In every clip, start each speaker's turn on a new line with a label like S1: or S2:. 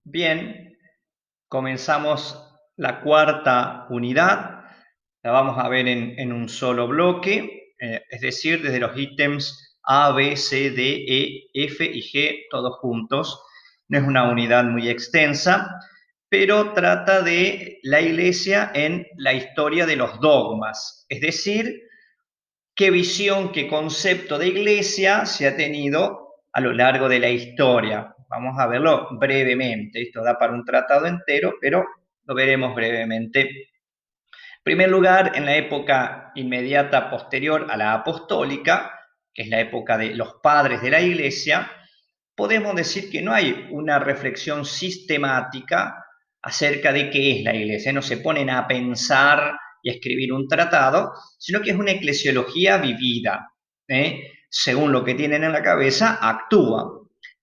S1: Bien, comenzamos la cuarta unidad. La vamos a ver en un solo bloque, es decir, desde los ítems A, B, C, D, E, F y G, todos juntos. No es una unidad muy extensa, pero trata de la Iglesia en la historia de los dogmas, es decir, qué visión, qué concepto de iglesia se ha tenido a lo largo de la historia. Vamos a verlo brevemente. Esto da para un tratado entero, pero lo veremos brevemente. En primer lugar, en la época inmediata posterior a la apostólica, que es la época de los padres de la iglesia, podemos decir que no hay una reflexión sistemática acerca de qué es la iglesia. No se ponen a pensar y a escribir un tratado, sino que es una eclesiología vivida. Según lo que tienen en la cabeza, actúan.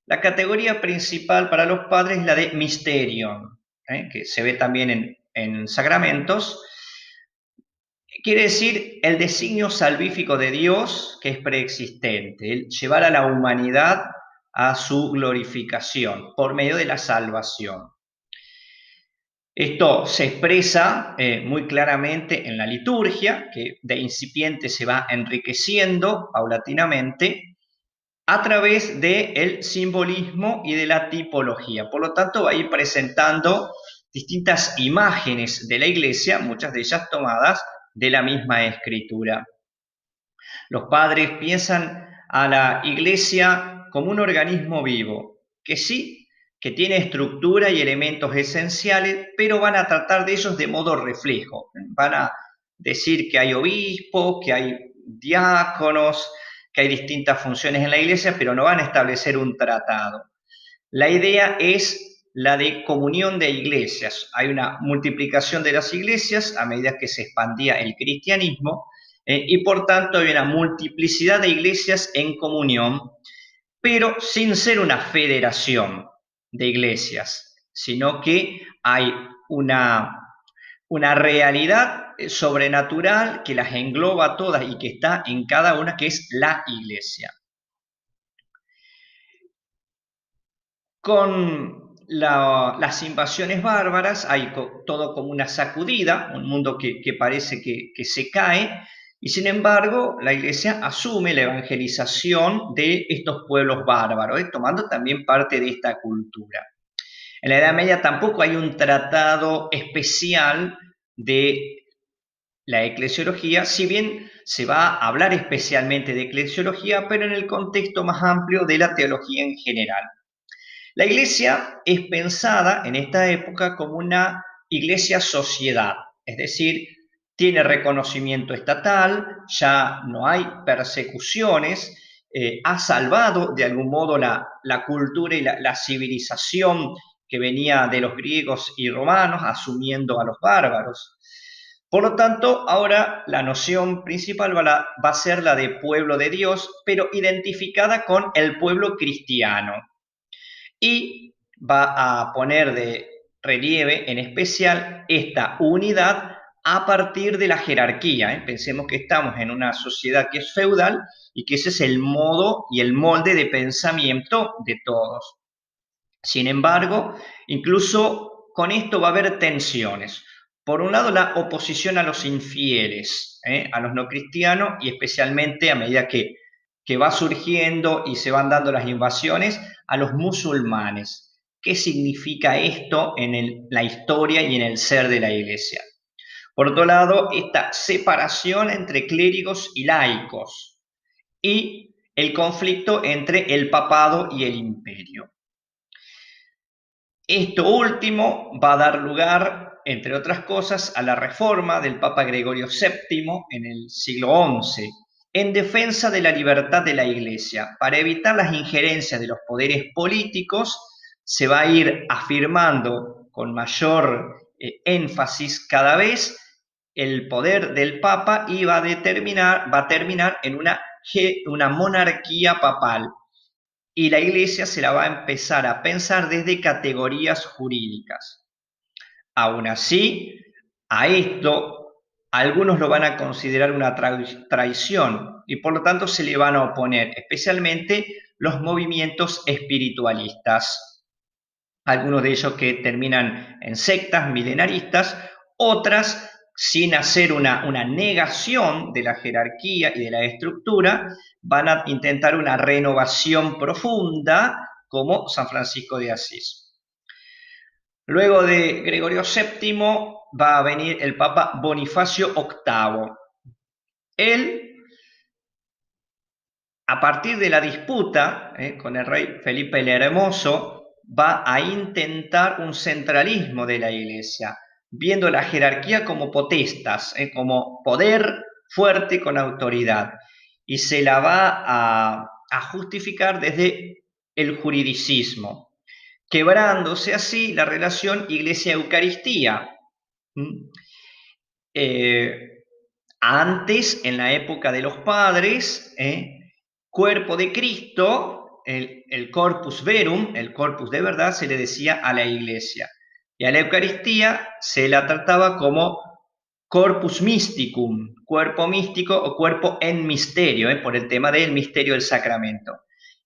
S1: La categoría principal para los padres es la de mysterion, que se ve también en sacramentos. Quiere decir el designio salvífico de Dios que es preexistente, el llevar a la humanidad a su glorificación por medio de la salvación. Esto se expresa muy claramente en la liturgia, que de incipiente se va enriqueciendo paulatinamente a través del simbolismo y de la tipología. Por lo tanto, va a ir presentando distintas imágenes de la iglesia, muchas de ellas tomadas de la misma escritura. Los padres piensan a la iglesia como un organismo vivo, que sí, que tiene estructura y elementos esenciales, pero van a tratar de ellos de modo reflejo. Van a decir que hay obispos, que hay diáconos, que hay distintas funciones en la iglesia, pero no van a establecer un tratado. La idea es la de comunión de iglesias. Hay una multiplicación de las iglesias a medida que se expandía el cristianismo y por tanto hay una multiplicidad de iglesias en comunión, pero sin ser una federación de iglesias, sino que hay una realidad sobrenatural que las engloba todas y que está en cada una, que es la iglesia. Con las invasiones bárbaras hay todo como una sacudida, un mundo que parece que se cae, y sin embargo la iglesia asume la evangelización de estos pueblos bárbaros, tomando también parte de esta cultura. En la Edad Media tampoco hay un tratado especial de la eclesiología, si bien se va a hablar especialmente de eclesiología, pero en el contexto más amplio de la teología en general. La iglesia es pensada en esta época como una iglesia sociedad, es decir, tiene reconocimiento estatal, ya no hay persecuciones, ha salvado de algún modo la cultura y la civilización que venía de los griegos y romanos, asumiendo a los bárbaros. Por lo tanto, ahora la noción principal va a ser la de pueblo de Dios, pero identificada con el pueblo cristiano, y va a poner de relieve en especial esta unidad a partir de la jerarquía. Pensemos que estamos en una sociedad que es feudal y que ese es el modo y el molde de pensamiento de todos. Sin embargo, incluso con esto va a haber tensiones. Por un lado, la oposición a los infieles, a los no cristianos, y especialmente a medida que va surgiendo y se van dando las invasiones, a los musulmanes. ¿Qué significa esto en la historia y en el ser de la iglesia? Por otro lado, esta separación entre clérigos y laicos y el conflicto entre el papado y el imperio. Esto último va a dar lugar, entre otras cosas, a la reforma del Papa Gregorio VII en el siglo XI, en defensa de la libertad de la Iglesia. Para evitar las injerencias de los poderes políticos, se va a ir afirmando con mayor énfasis cada vez el poder del Papa y va a terminar en una monarquía papal, y la iglesia se la va a empezar a pensar desde categorías jurídicas. Aún así, a esto algunos lo van a considerar una traición y por lo tanto se le van a oponer, especialmente los movimientos espiritualistas. algunos de ellos que terminan en sectas milenaristas, otras sin hacer una negación de la jerarquía y de la estructura, van a intentar una renovación profunda, como San Francisco de Asís. Luego de Gregorio VII va a venir el Papa Bonifacio VIII. Él, a partir de la disputa con el rey Felipe el Hermoso, va a intentar un centralismo de la Iglesia, viendo la jerarquía como potestas, como poder fuerte con autoridad, y se la va a justificar desde el juridicismo, quebrándose así la relación Iglesia-Eucaristía. Antes, en la época de los padres, cuerpo de Cristo, el corpus verum, el corpus de verdad, se le decía a la iglesia. Y a la Eucaristía se la trataba como corpus mysticum, cuerpo místico o cuerpo en misterio, por el tema del misterio del sacramento.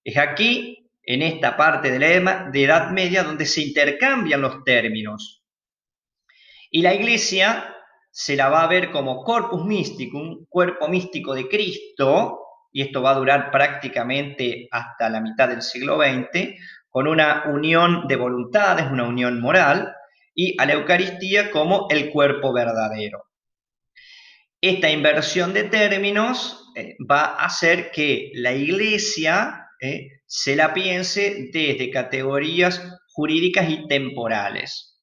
S1: Es aquí, en esta parte de la Edad Media, donde se intercambian los términos. Y la iglesia se la va a ver como corpus mysticum, cuerpo místico de Cristo, y esto va a durar prácticamente hasta la mitad del siglo XX, con una unión de voluntades, una unión moral, y a la Eucaristía como el cuerpo verdadero. Esta inversión de términos va a hacer que la Iglesia se la piense desde categorías jurídicas y temporales.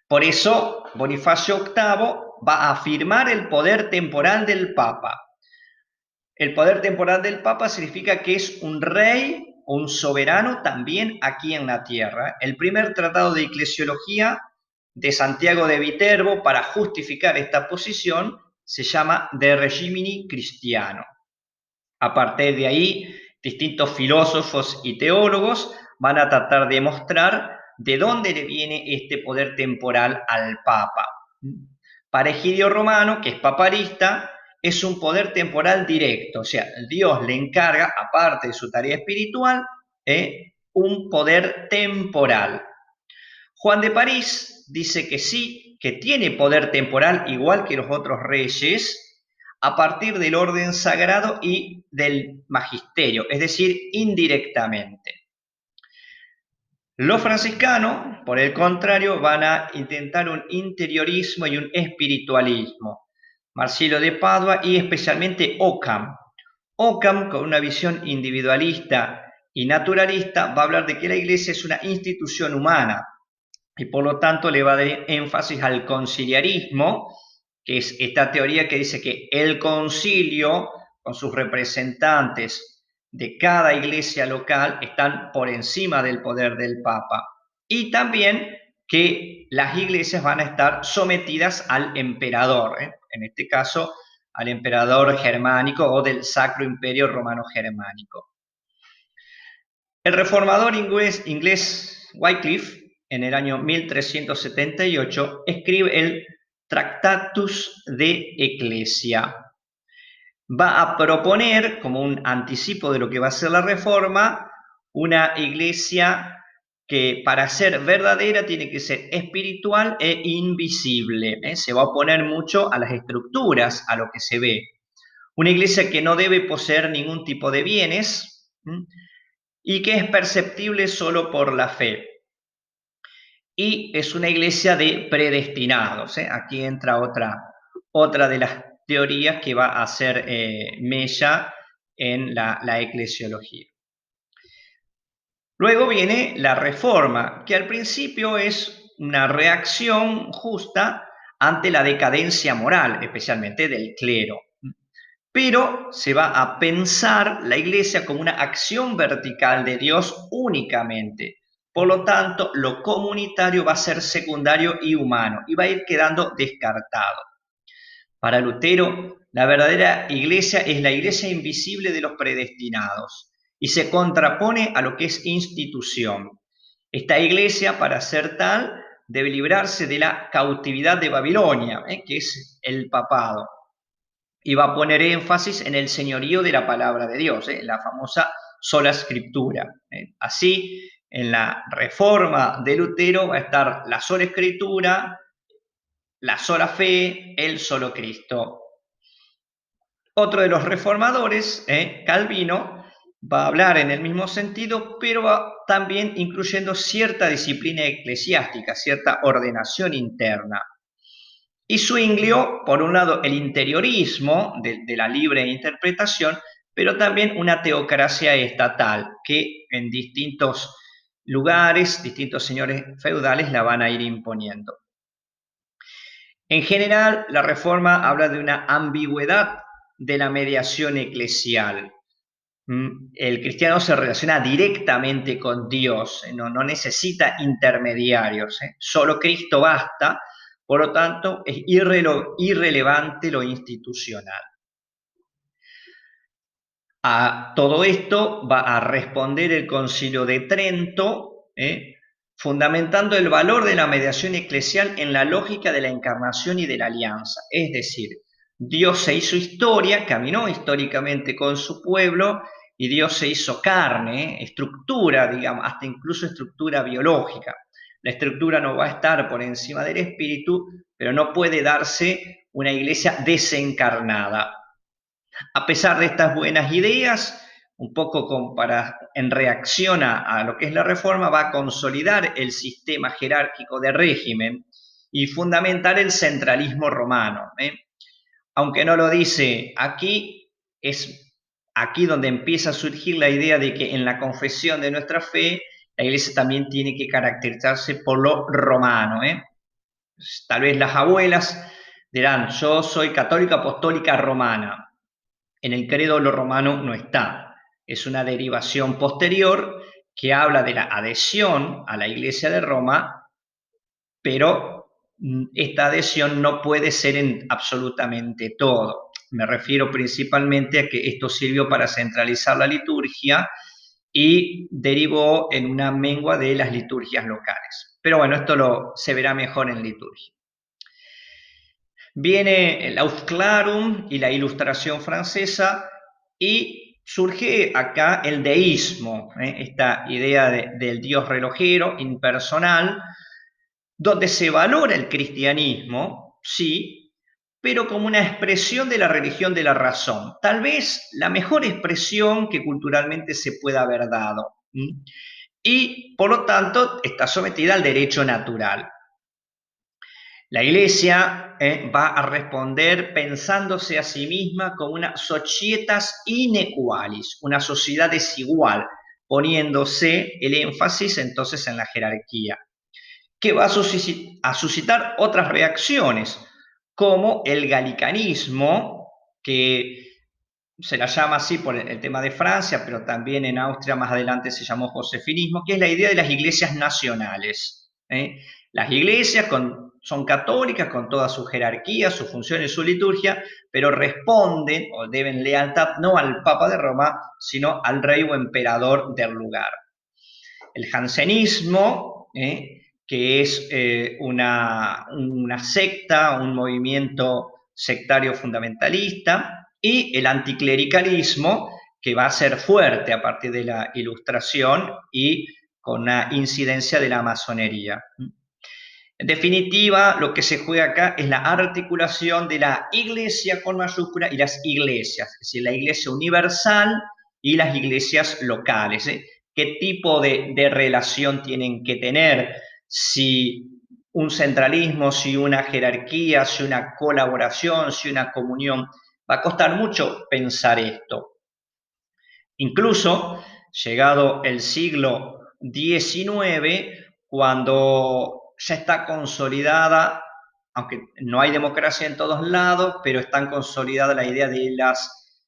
S1: Por eso, Bonifacio VIII va a afirmar el poder temporal del Papa. El poder temporal del Papa significa que es un rey o un soberano también aquí en la tierra. El primer tratado de eclesiología de Santiago de Viterbo para justificar esta posición se llama De Regimini Christiano. A partir de ahí, distintos filósofos y teólogos van a tratar de mostrar de dónde le viene este poder temporal al Papa. Para Egidio Romano, que es paparista, es un poder temporal directo, o sea, Dios le encarga, aparte de su tarea espiritual, un poder temporal. Juan de París dice que sí, que tiene poder temporal igual que los otros reyes, a partir del orden sagrado y del magisterio, es decir, indirectamente. Los franciscanos, por el contrario, van a intentar un interiorismo y un espiritualismo. Marsilio de Padua y especialmente Occam. Occam, con una visión individualista y naturalista, va a hablar de que la Iglesia es una institución humana y por lo tanto le va a dar énfasis al conciliarismo, que es esta teoría que dice que el concilio, con sus representantes de cada iglesia local, están por encima del poder del Papa. Y también que las iglesias van a estar sometidas al emperador, en este caso al emperador germánico o del Sacro Imperio Romano Germánico. El reformador inglés Wycliffe, en el año 1378, escribe el Tractatus de Ecclesia. Va a proponer, como un anticipo de lo que va a ser la reforma, una iglesia que para ser verdadera tiene que ser espiritual e invisible. Se va a oponer mucho a las estructuras, a lo que se ve. Una iglesia que no debe poseer ningún tipo de bienes y que es perceptible solo por la fe. Y es una iglesia de predestinados. Aquí entra otra de las teorías que va a hacer mella en la eclesiología. Luego viene la reforma, que al principio es una reacción justa ante la decadencia moral, especialmente del clero. Pero se va a pensar la iglesia como una acción vertical de Dios únicamente. Por lo tanto, lo comunitario va a ser secundario y humano y va a ir quedando descartado. Para Lutero, la verdadera iglesia es la iglesia invisible de los predestinados y se contrapone a lo que es institución. Esta iglesia, para ser tal, debe librarse de la cautividad de Babilonia, que es el papado, y va a poner énfasis en el señorío de la palabra de Dios, la famosa sola escritura. Así En la reforma de Lutero va a estar la sola Escritura, la sola fe, el solo Cristo. Otro de los reformadores, Calvino, va a hablar en el mismo sentido, pero va también incluyendo cierta disciplina eclesiástica, cierta ordenación interna. Y Zwinglio, por un lado, el interiorismo de la libre interpretación, pero también una teocracia estatal que en distintos lugares, distintos señores feudales la van a ir imponiendo. En general, la Reforma habla de una ambigüedad de la mediación eclesial. El cristiano se relaciona directamente con Dios, no necesita intermediarios, solo Cristo basta, por lo tanto es irrelevante lo institucional. A todo esto va a responder el Concilio de Trento, fundamentando el valor de la mediación eclesial en la lógica de la encarnación y de la alianza. Es decir, Dios se hizo historia, caminó históricamente con su pueblo y Dios se hizo carne, estructura, digamos, hasta incluso estructura biológica. La estructura no va a estar por encima del espíritu, pero no puede darse una iglesia desencarnada. A pesar de estas buenas ideas, un poco en reacción a lo que es la reforma, va a consolidar el sistema jerárquico de régimen y fundamentar el centralismo romano. Aunque no lo dice aquí, es aquí donde empieza a surgir la idea de que en la confesión de nuestra fe, la iglesia también tiene que caracterizarse por lo romano. Tal vez las abuelas dirán, yo soy católica apostólica romana. En el credo lo romano no está. Es una derivación posterior que habla de la adhesión a la Iglesia de Roma, pero esta adhesión no puede ser en absolutamente todo. Me refiero principalmente a que esto sirvió para centralizar la liturgia y derivó en una mengua de las liturgias locales. Pero bueno, esto se verá mejor en liturgia. Viene el Aufklärung y la Ilustración francesa y surge acá el deísmo, esta idea del Dios relojero, impersonal, donde se valora el cristianismo, sí, pero como una expresión de la religión de la razón. Tal vez la mejor expresión que culturalmente se pueda haber dado. Y, por lo tanto, está sometida al derecho natural. La Iglesia va a responder pensándose a sí misma como una societas inequalis, una sociedad desigual, poniéndose el énfasis entonces en la jerarquía, que va a suscitar otras reacciones, como el galicanismo, que se la llama así por el tema de Francia, pero también en Austria más adelante se llamó josefinismo, que es la idea de las iglesias nacionales. Las iglesias son católicas con toda su jerarquía, su función y su liturgia, pero responden o deben lealtad no al Papa de Roma, sino al rey o emperador del lugar. El jansenismo, que es una secta, un movimiento sectario fundamentalista, y el anticlericalismo, que va a ser fuerte a partir de la Ilustración y con una incidencia de la masonería. En definitiva, lo que se juega acá es la articulación de la iglesia con mayúscula y las iglesias, es decir, la iglesia universal y las iglesias locales. ¿Qué tipo de relación tienen que tener? Si un centralismo, si una jerarquía, si una colaboración, si una comunión. Va a costar mucho pensar esto. Incluso, llegado el siglo XIX, cuando ya está consolidada, aunque no hay democracia en todos lados, pero está consolidada la idea de las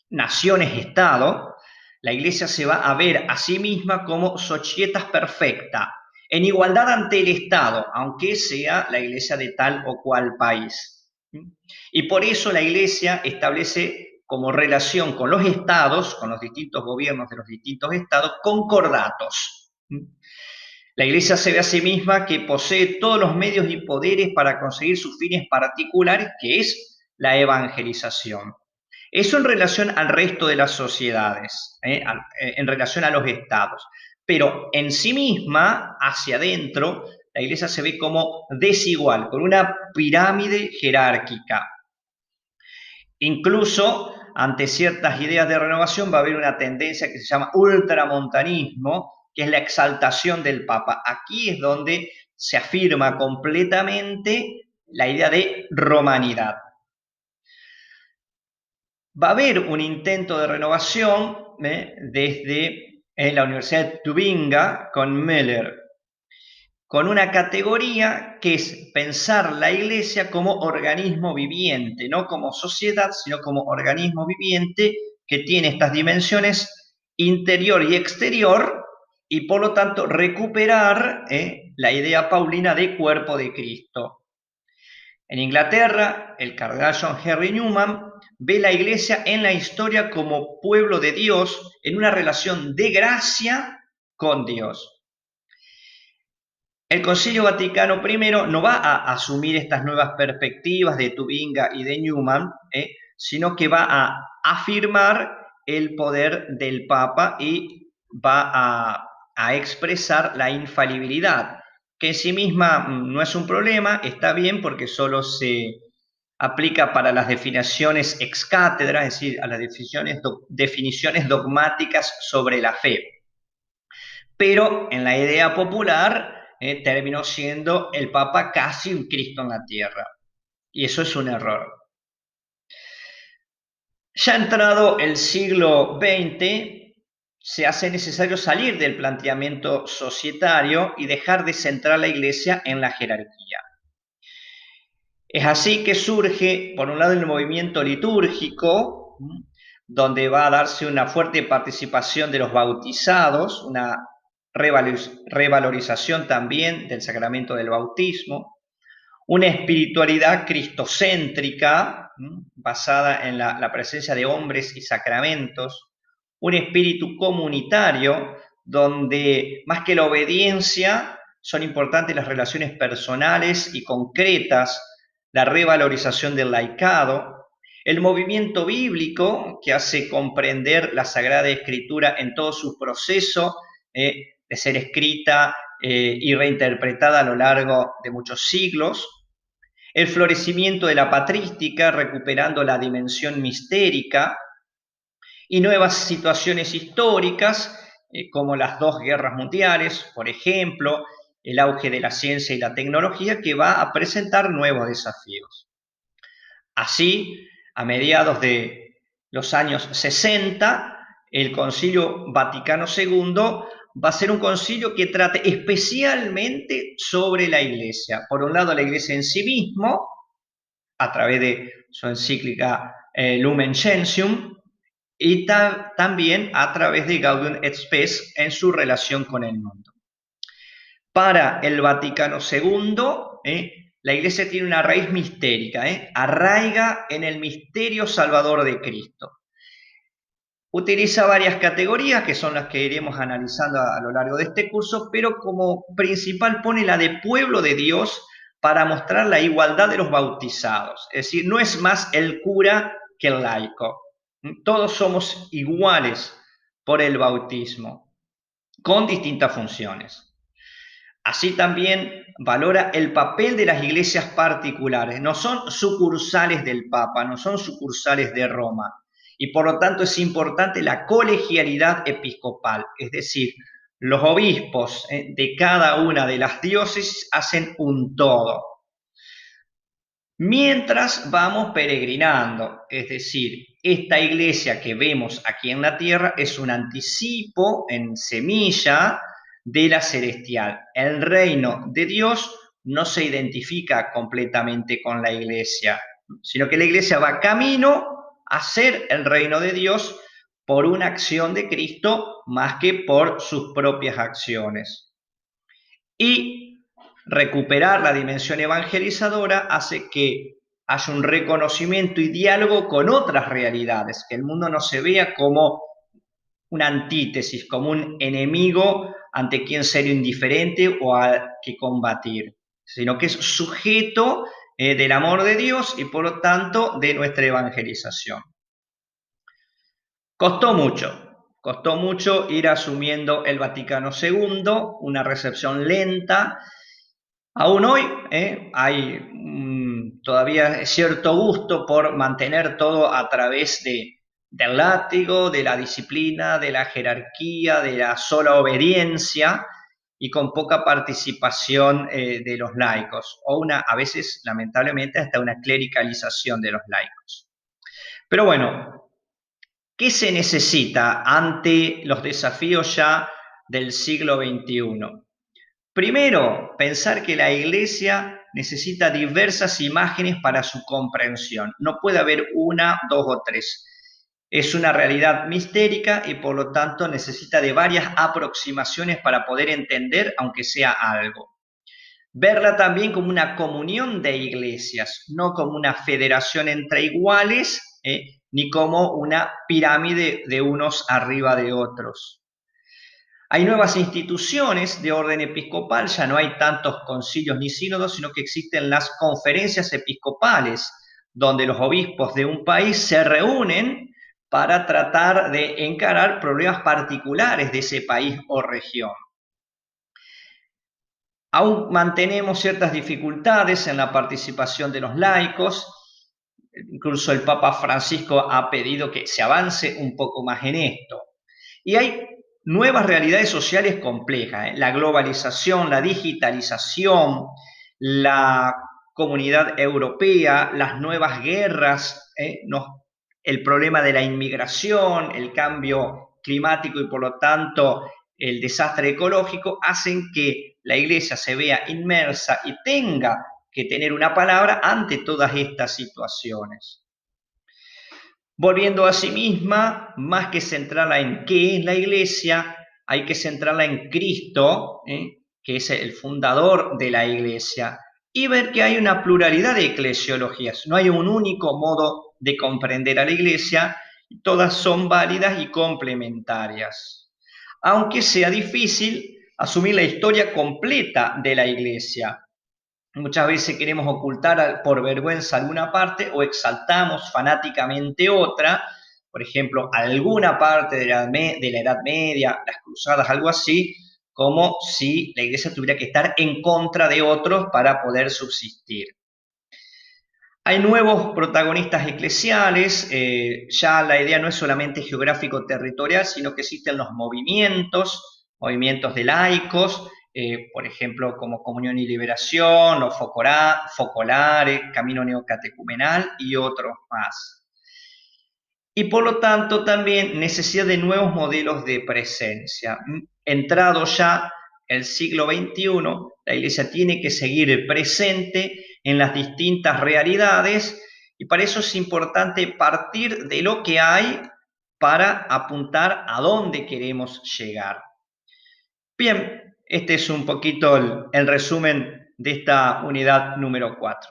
S1: naciones-estado, la Iglesia se va a ver a sí misma como societas perfecta, en igualdad ante el Estado, aunque sea la Iglesia de tal o cual país. Y por eso la Iglesia establece como relación con los estados, con los distintos gobiernos de los distintos estados, concordatos. La Iglesia se ve a sí misma que posee todos los medios y poderes para conseguir sus fines particulares, que es la evangelización. Eso en relación al resto de las sociedades, en relación a los estados. pero en sí misma, hacia adentro, la iglesia se ve como desigual, con una pirámide jerárquica. Incluso ante ciertas ideas de renovación va a haber una tendencia que se llama ultramontanismo, que es la exaltación del Papa. Aquí es donde se afirma completamente la idea de romanidad. Va a haber un intento de renovación desde la Universidad de Tubinga con Müller, con una categoría que es pensar la iglesia como organismo viviente, no como sociedad, sino como organismo viviente que tiene estas dimensiones interior y exterior, y por lo tanto recuperar la idea paulina de cuerpo de Cristo. En Inglaterra, el cardenal John Henry Newman ve la iglesia en la historia como pueblo de Dios en una relación de gracia con Dios. El Concilio Vaticano I no va a asumir estas nuevas perspectivas de Tubinga y de Newman, sino que va a afirmar el poder del Papa y va a expresar la infalibilidad, que en sí misma no es un problema, está bien porque solo se aplica para las definiciones ex cátedra, es decir, a las definiciones dogmáticas sobre la fe. Pero en la idea popular terminó siendo el Papa casi un Cristo en la tierra. Y eso es un error. Ya entrado el siglo XX, se hace necesario salir del planteamiento societario y dejar de centrar la Iglesia en la jerarquía. Es así que surge, por un lado, el movimiento litúrgico, donde va a darse una fuerte participación de los bautizados, una revalorización también del sacramento del bautismo, una espiritualidad cristocéntrica, basada en la presencia de hombres y sacramentos, un espíritu comunitario donde más que la obediencia son importantes las relaciones personales y concretas, la revalorización del laicado, el movimiento bíblico que hace comprender la Sagrada Escritura en todo su proceso de ser escrita y reinterpretada a lo largo de muchos siglos, el florecimiento de la patrística recuperando la dimensión mistérica y nuevas situaciones históricas como las dos guerras mundiales, por ejemplo, el auge de la ciencia y la tecnología que va a presentar nuevos desafíos. Así, a mediados de los años 60, el Concilio Vaticano II va a ser un concilio que trate especialmente sobre la Iglesia. Por un lado, la Iglesia en sí mismo, a través de su encíclica Lumen Gentium, y también a través de Gaudium et Spes en su relación con el mundo. Para el Vaticano II, la Iglesia tiene una raíz mistérica, arraiga en el misterio salvador de Cristo. Utiliza varias categorías que son las que iremos analizando a lo largo de este curso, pero como principal pone la de pueblo de Dios para mostrar la igualdad de los bautizados. Es decir, no es más el cura que el laico. Todos somos iguales por el bautismo, con distintas funciones. Así también valora el papel de las iglesias particulares. No son sucursales del Papa, no son sucursales de Roma. Y por lo tanto es importante la colegialidad episcopal, es decir, los obispos de cada una de las diócesis hacen un todo. Mientras vamos peregrinando, es decir, esta iglesia que vemos aquí en la tierra es un anticipo en semilla de la celestial. El reino de Dios no se identifica completamente con la iglesia, sino que la iglesia va camino a ser el reino de Dios por una acción de Cristo más que por sus propias acciones. Y recuperar la dimensión evangelizadora hace que haya un reconocimiento y diálogo con otras realidades, que el mundo no se vea como una antítesis, como un enemigo ante quien ser indiferente o a que combatir, sino que es sujeto del amor de Dios y por lo tanto de nuestra evangelización. Costó mucho, Costó mucho ir asumiendo el Vaticano II, una recepción lenta. Aún hoy hay todavía cierto gusto por mantener todo a través del látigo, de la disciplina, de la jerarquía, de la sola obediencia y con poca participación de los laicos, o a veces, lamentablemente, hasta una clericalización de los laicos. Pero bueno, ¿qué se necesita ante los desafíos ya del siglo XXI? Primero, pensar que la iglesia necesita diversas imágenes para su comprensión. No puede haber una, dos o tres. Es una realidad mistérica y por lo tanto necesita de varias aproximaciones para poder entender, aunque sea algo. Verla también como una comunión de iglesias, no como una federación entre iguales, ni como una pirámide de unos arriba de otros. Hay nuevas instituciones de orden episcopal, ya no hay tantos concilios ni sínodos, sino que existen las conferencias episcopales, donde los obispos de un país se reúnen para tratar de encarar problemas particulares de ese país o región. Aún mantenemos ciertas dificultades en la participación de los laicos, incluso el Papa Francisco ha pedido que se avance un poco más en esto. Y hay nuevas realidades sociales complejas, la globalización, la digitalización, la comunidad europea, las nuevas guerras, el problema de la inmigración, el cambio climático y por lo tanto el desastre ecológico, hacen que la iglesia se vea inmersa y tenga que tener una palabra ante todas estas situaciones. Volviendo a sí misma, más que centrarla en qué es la iglesia, hay que centrarla en Cristo, que es el fundador de la iglesia, y ver que hay una pluralidad de eclesiologías. No hay un único modo de comprender a la iglesia, todas son válidas y complementarias. Aunque sea difícil asumir la historia completa de la iglesia, muchas veces queremos ocultar por vergüenza alguna parte o exaltamos fanáticamente otra, por ejemplo, alguna parte de la Edad Media, las cruzadas, algo así, como si la iglesia tuviera que estar en contra de otros para poder subsistir. Hay nuevos protagonistas eclesiales, ya la idea no es solamente geográfico-territorial, sino que existen los movimientos de laicos, por ejemplo, como Comunión y Liberación, los Focolares, Camino Neocatecumenal y otros más. Y por lo tanto también necesidad de nuevos modelos de presencia. Entrado ya el siglo XXI, la iglesia tiene que seguir presente en las distintas realidades y para eso es importante partir de lo que hay para apuntar a dónde queremos llegar. Bien, este es un poquito el resumen de esta unidad número 4.